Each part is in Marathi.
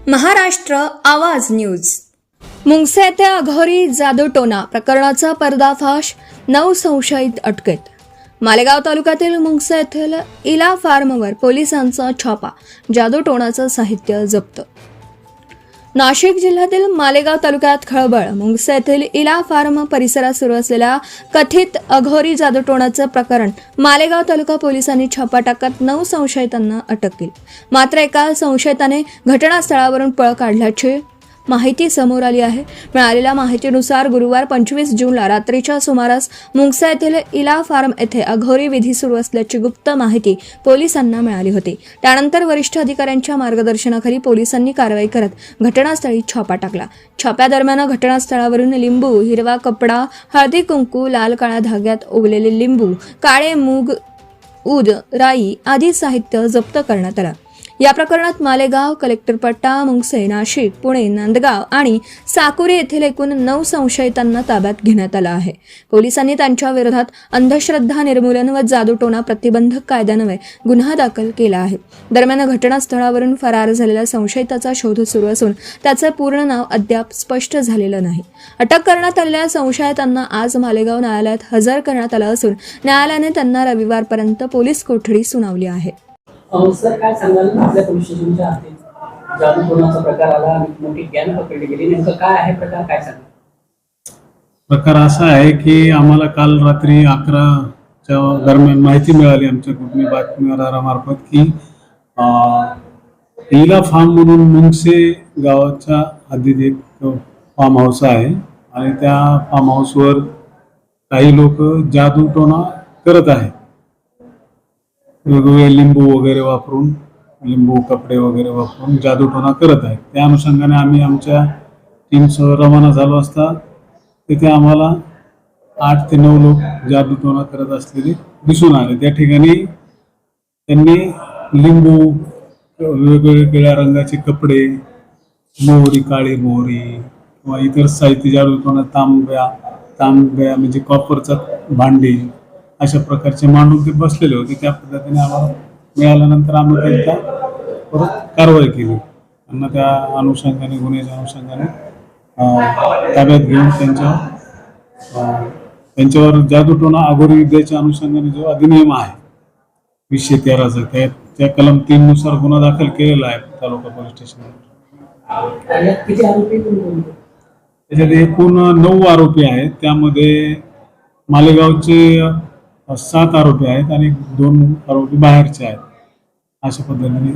महाराष्ट्र आवाज न्यूज. मुंगसे येथे अघोरी जादूटोणा प्रकरणाचा पर्दाफाश, 9 संशयित अटकेत. मालेगाव तालुक्यातील मुंगसे येथील इला फार्मवर पोलिसांचा छापा, जादूटोणाचं साहित्य जप्त. नाशिक जिल्ह्यातील मालेगाव तालुक्यात खळबळ. मुंगसे येथील इला फार्म परिसरात सुरू असलेल्या कथित अघोरी जादूटोणाचं प्रकरण मालेगाव तालुका पोलिसांनी छापा टाकत 9 संशयितांना अटक केली. मात्र एका संशयिताने घटनास्थळावरून पळ काढल्याची माहिती समोर आली आहे. मिळालेल्या माहितीनुसार गुरुवार 25 जूनला रात्रीच्या सुमारास मुंगसे येथील इला फार्म येथे अघोरी विधी सुरू असल्याची गुप्त माहिती पोलिसांना मिळाली होती. त्यानंतर वरिष्ठ अधिकाऱ्यांच्या मार्गदर्शनाखाली पोलिसांनी कारवाई करत घटनास्थळी छापा टाकला. छाप्यादरम्यान घटनास्थळावरून लिंबू, हिरवा कपडा, हळदी कुंकू, लाल काळ्या धाग्यात ओवलेले लिंबू, काळे मूग, ऊद, राई आदी साहित्य जप्त करण्यात आलं. या प्रकरणात मालेगाव, कलेक्टरपट्टा, मुंगसे, नाशिक, पुणे, नांदगाव आणि साकुरी येथील एकूण 9 संशयितांना ताब्यात घेण्यात आलं आहे. पोलिसांनी त्यांच्या विरोधात अंधश्रद्धा निर्मूलन व जादूटोणा प्रतिबंधक कायद्यान्वये गुन्हा दाखल केला आहे. दरम्यान घटनास्थळावरून फरार झालेल्या संशयिताचा शोध सुरू असून त्याचे पूर्ण नाव अद्याप स्पष्ट झालेलं नाही. अटक करण्यात आलेल्या संशयितांना आज मालेगाव न्यायालयात हजर करण्यात आलं असून न्यायालयाने त्यांना रविवारपर्यंत पोलीस कोठडी सुनावली आहे. सर, काय सांगाल आपल्या पोलीस स्टेशनच्या हाती जादूटोणाचा प्रकार आला आणि मोठी गॅंग पकडली गेली, नेमकं काय आहे प्रकार, काय सांगाल? प्रकार असा आहे की आम्हाला काल रात्री 11च्या दरम्यान माहिती मिळाली आमच्या कुटुंबी बातमीदारामार्फत की इला फार्म म्हणून मुंगसे गावाच्या हद्दीत एक फार्म हाऊस आहे आणि त्या फार्म हाऊसवर काही लोक जादूटोणा करत आहेत. वेगवेगळे लिंबू वगैरे वापरून, लिंबू कपडे वगैरे वापरून जादूटोणा करत आहेत. त्या अनुषंगाने आम्ही आमच्या टीमसह रवाना झालो असता तिथे आम्हाला 8 ते 9 लोक जादूटोणा करत असलेले दिसून आले. त्या ठिकाणी त्यांनी लिंबू, वेगवेगळ्या रंगाचे कपडे, मोहरी, काळी मोहरी किंवा इतर साहित्य जादूटोणा, तांब्या म्हणजे कॉपरचा भांडी, अशा प्रकारचे मांडून ते बसलेले होते. त्या पद्धतीने आम्हाला मिळाल्यानंतर आम्ही त्यांच्या परत कारवाई केली. त्यांना त्या अनुषंगाने, गुन्ह्याच्या अनुषंगाने ताब्यात घेऊन त्यांच्यावर जादूटोणा अघोरी विद्येच्या अनुषंगाने जो अधिनियम आहे 213चा, त्या कलम 3 नुसार गुन्हा दाखल केलेला आहे तालुका पोलीस स्टेशनवर. त्याच्यात एकूण 9 आरोपी आहेत. त्यामध्ये मालेगावचे 7 आरोपी आहेत आणि 2 आरोपी बाहेरचे आहेत. अशा पद्धतीने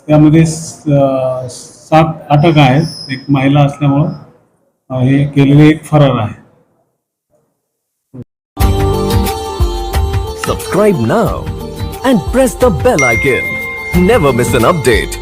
त्यामध्ये 7 अटक आहेत. एक महिला असल्यामुळं हे केलेले एक फरार आहे. Subscribe now and press the bell icon. Never miss an update.